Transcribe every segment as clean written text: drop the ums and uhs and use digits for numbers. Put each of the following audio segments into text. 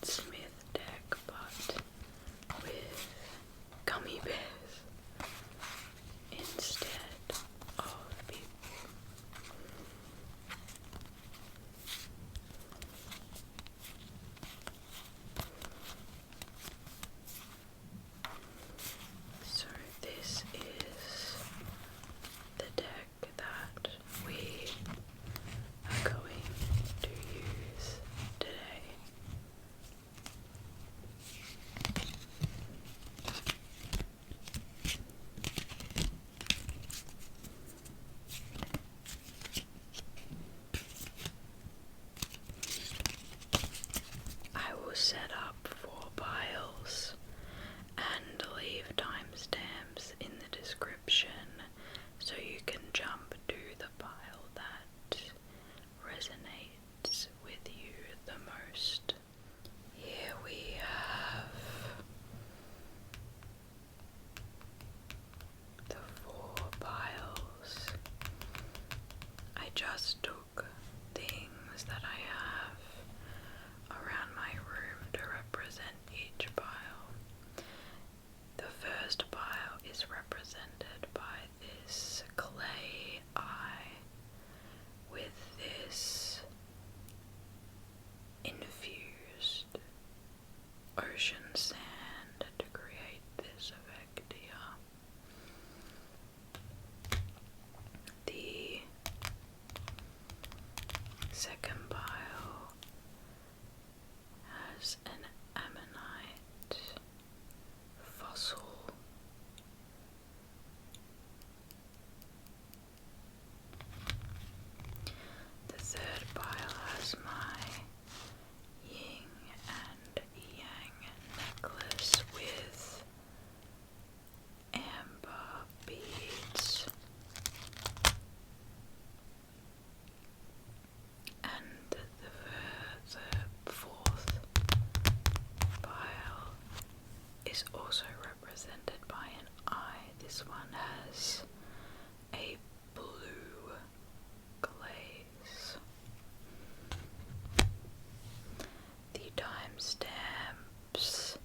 Smith deck, but with gummy bears instead of people. So this is the deck that we are going to use today. I will set up 4 piles and leave timestamps in the description so you can jump to the pile that resonates with you the most. Here we have the 4 piles. I just took things that I have around my room to represent each pile. The first pile is represented by this clay eye with this infused ocean sand to create this effect here. The second pile has an ammonite fossil. The third pile has my yin and yang necklace with amber beads. And the fourth pile is also represented by an eye. This one has a blue glaze. The timestamps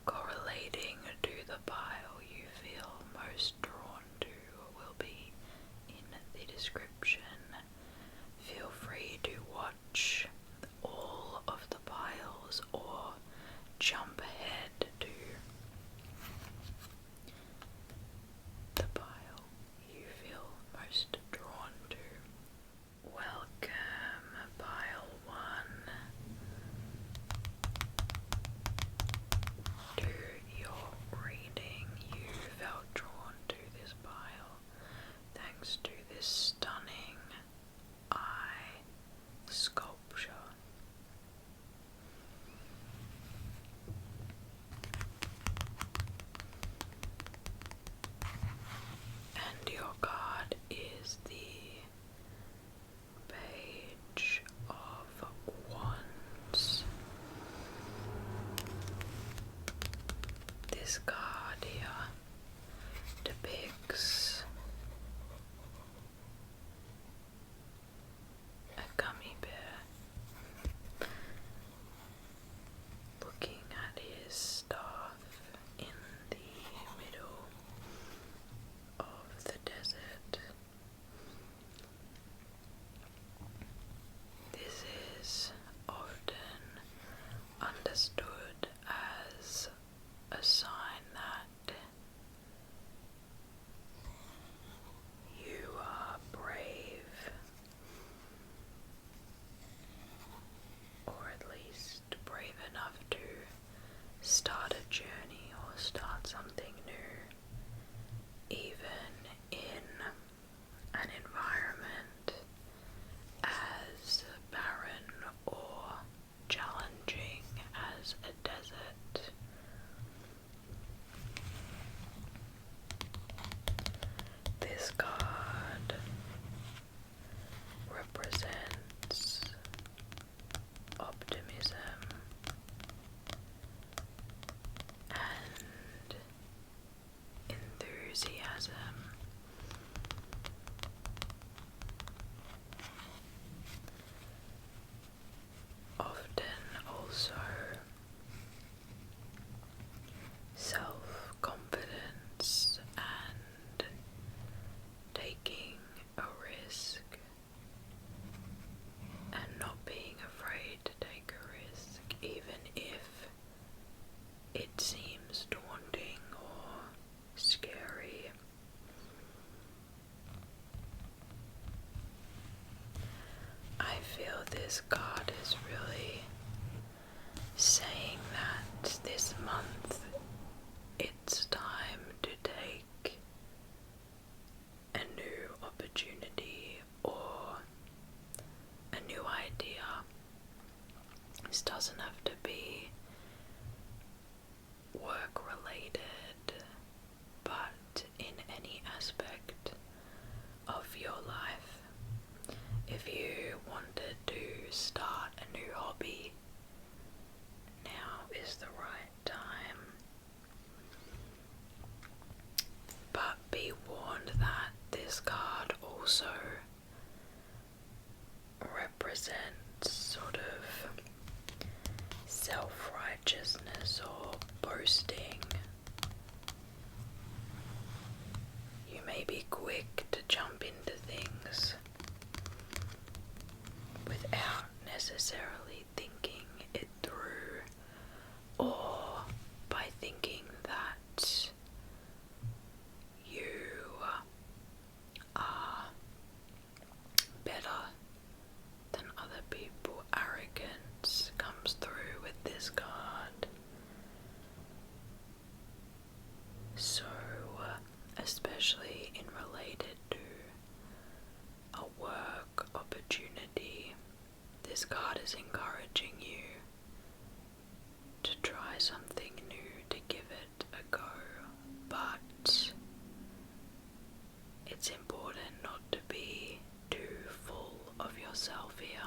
correlating to the pile you feel most drawn to will be in the description. Feel free to watch all of the piles or jump ahead to the pile you feel most drawn to. Welcome, pile 1, to your reading. You felt drawn to this pile thanks to this stunning eye sculpture. And your card is the Page of Wands. This card here depicts a gummy bear looking at his staff in the middle of the desert. This is often understood as a sign that you are brave, or at least brave enough to start a journey or start something new, even in an environment as barren or challenging as a desert. This card represents optimism and saying that this month it's time to take a new opportunity or a new idea. This doesn't have to be work related, but in any aspect of your life. If you wanted to start a new hobby, now is the right time. But be warned that this card also represents sort of self-righteousness or boasting. You may be quick to jump into things without necessarily thinking it through, or by thinking that you are better than other people. Arrogance comes through with this card. So, especially in related to a work opportunity, this card is encouraging you to try something new, to give it a go, but it's important not to be too full of yourself here.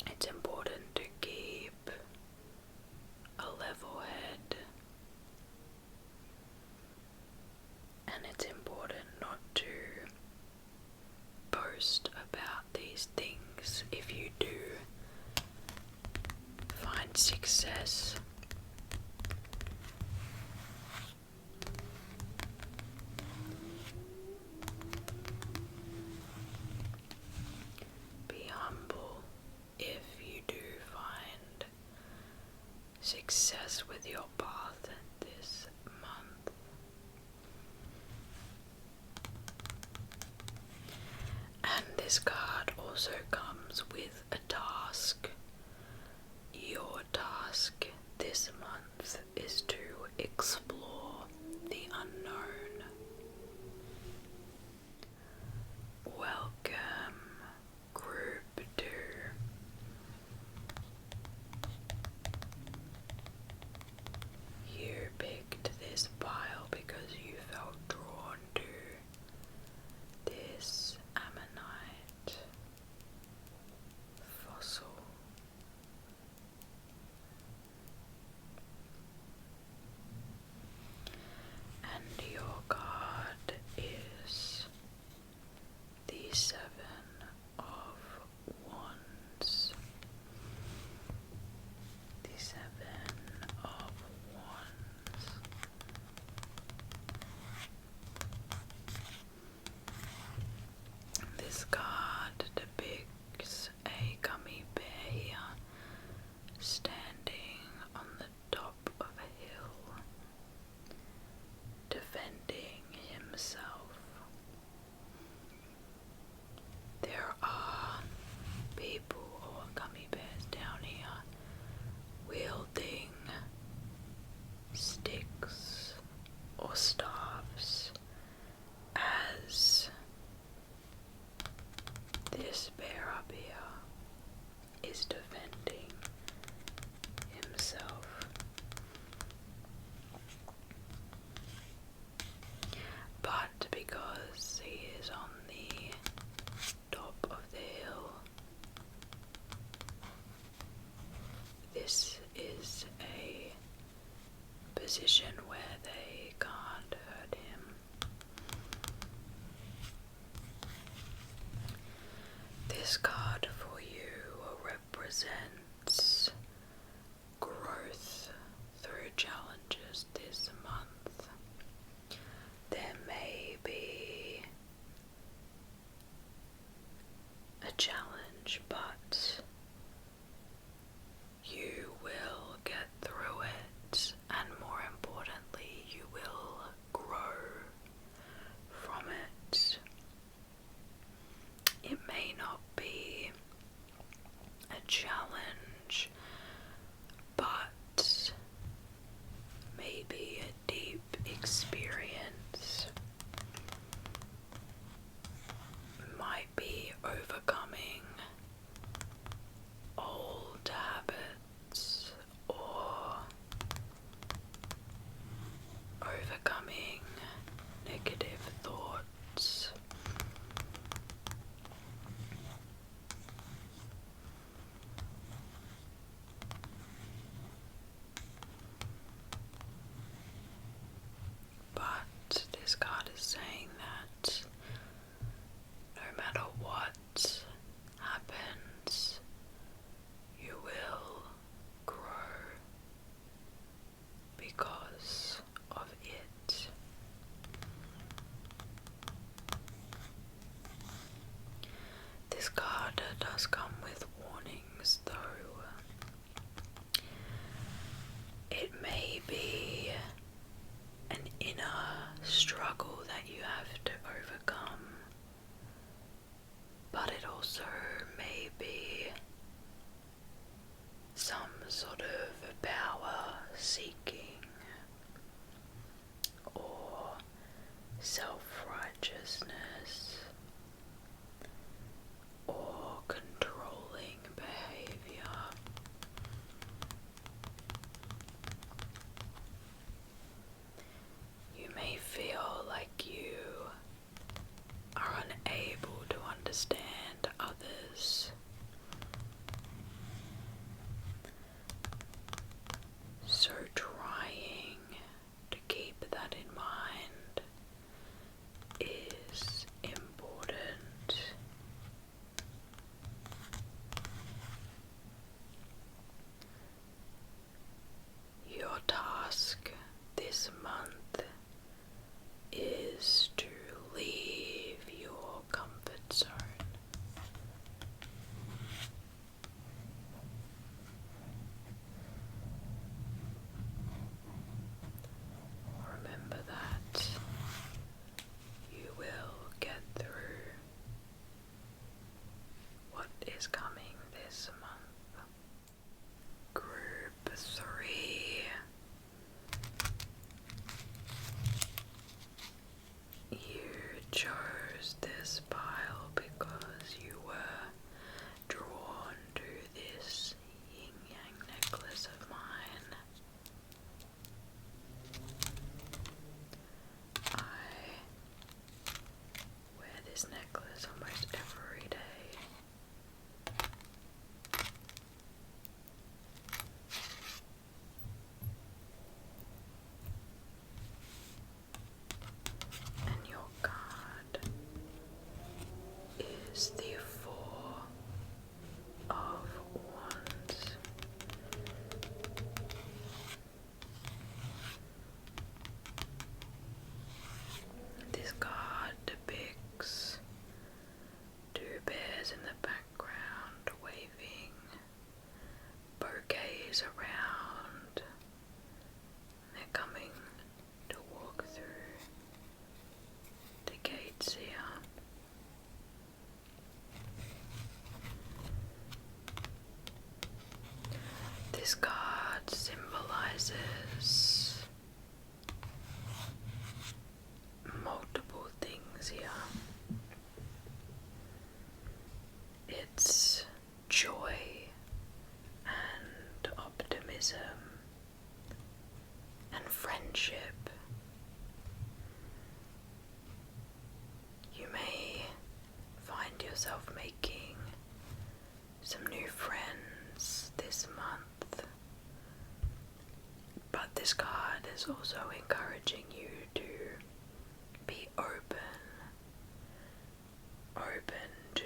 It's important to keep a level head, and it's important not to boast about these things. If you do find success, be humble. If you do find success with your path this month, and this card also comes with a task. Your task this month is to explore the unknown. Welcome, Group 2. You picked this pile because you felt drawn to this ammonite fossil. And your card is the 7 of Wands. The 7 of Wands. This card depicts a gummy bear here, standing on the top of a hill, defending himself. There are people or gummy bears down here wielding sticks or staves as this bear up here is defending himself. But because he is on the top of the hill, this is a position where they can't hurt him. This card for you represents growth through challenges this month. There may be a challenge, but you will get through it, and more importantly, you will grow from it. It may not be a challenge sort of power seeking or self-righteousness or controlling behavior. You may feel like you are unable to understand others. So trying to keep that in mind is important. Your task this month is to leave your comfort zone. Remember that you will get through what is coming this month. Group 3. You chose this pile because you were drawn to this yin-yang necklace of mine. I wear this necklace almost every day. And your card is the 4 of Wands. This card depicts 2 bears in the background waving bouquets around. They're coming to walk through the gates here. This card symbolizes multiple things here. It's joy and optimism and friendship. You may find yourself making some new friends this month, but this card is also encouraging you to be open to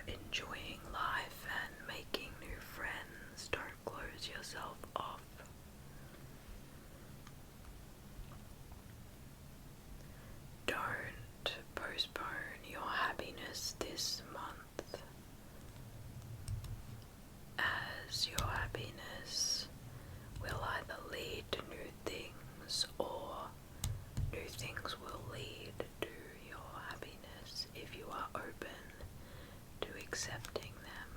enjoying life and making new friends. Don't close yourself off. Don't postpone your happiness this month, as your happiness will either lead to new things or new things will lead to your happiness if you are open to accepting them.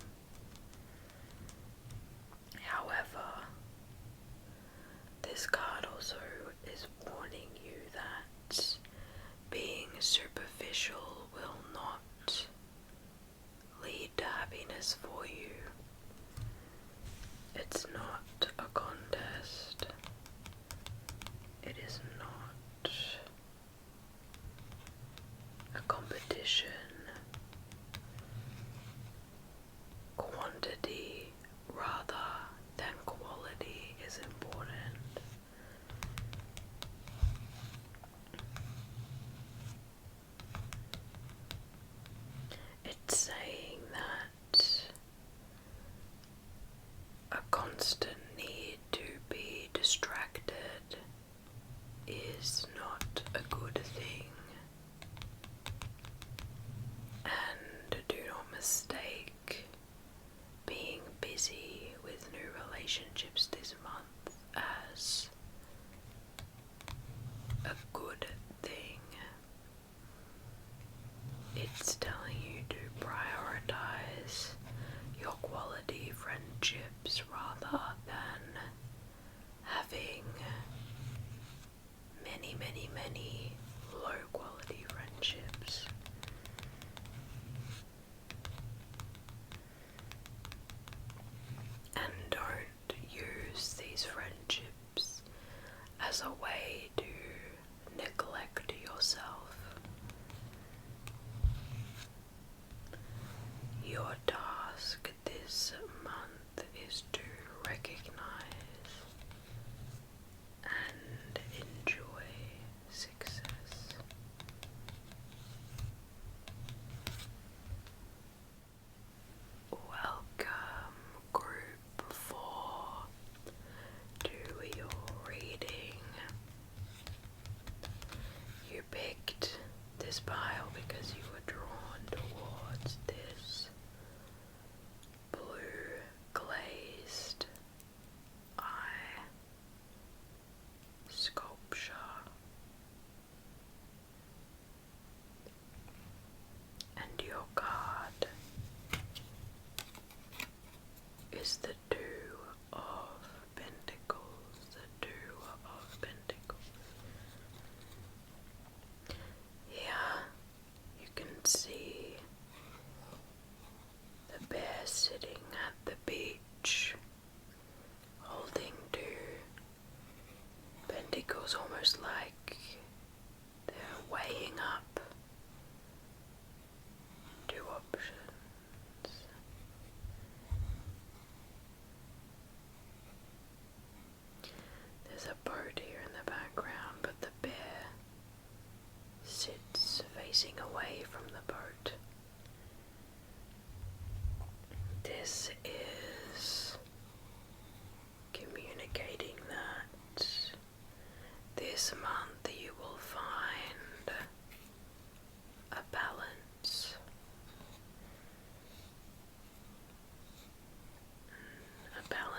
However, this card also is warning you that being superficial will not lead to happiness for you. It's not a contest. It is not a competition. Quantity rather than quality is important. It's saying that a constant need to be distracted is not a good thing. And do not mistake being busy with new relationships this month as a good thing. It's telling you to prioritize your quality friendships rather than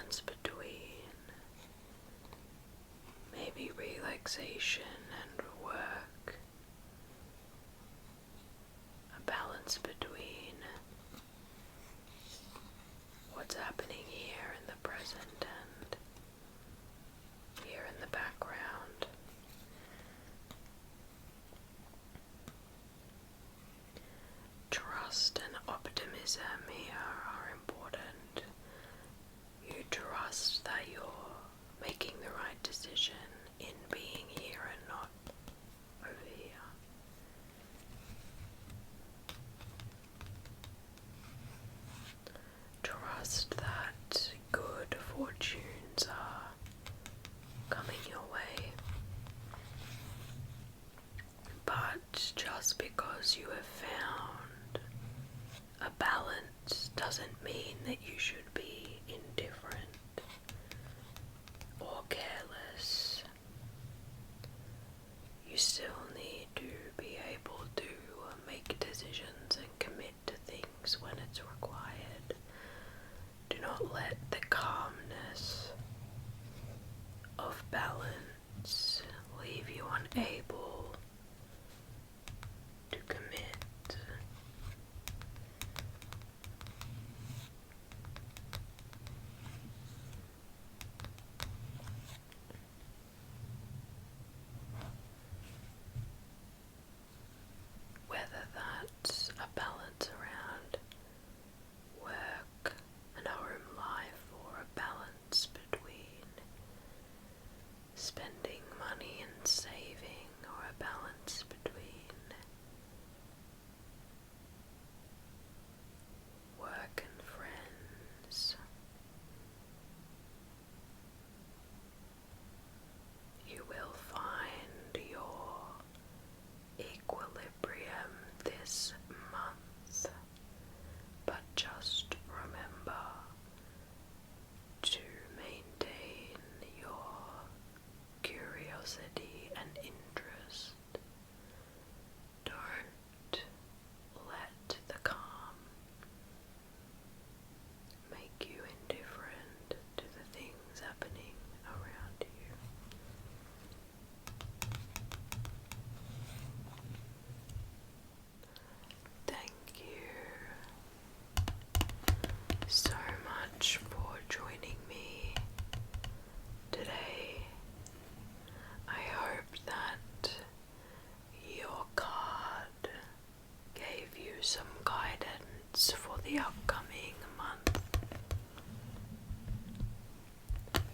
balance between maybe relaxation and work, a balance between what's happening here in the present and here in the background. Trust and optimism here are important. You trust that you're making the right decision in being here and not over here. Trust that good fortunes are coming your way. But just because you have found a balance doesn't mean that you should be indifferent or careless. You still need to be able to make decisions and commit to things when it's required. Do not let the calmness of balance leave you unable to commit. Whether that's a balance around work and home life, or a balance between spending money and saving, or a balance between work and friends, you will find your equilibrium this month. But just remember to maintain your curiosity and interest. Don't let the calm make you indifferent to the things happening around you. Thank you so much for joining me today. I hope that your card gave you some guidance for the upcoming month.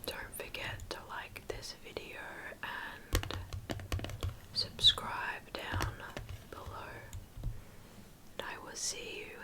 Don't forget to like this video and subscribe down below. And I will see you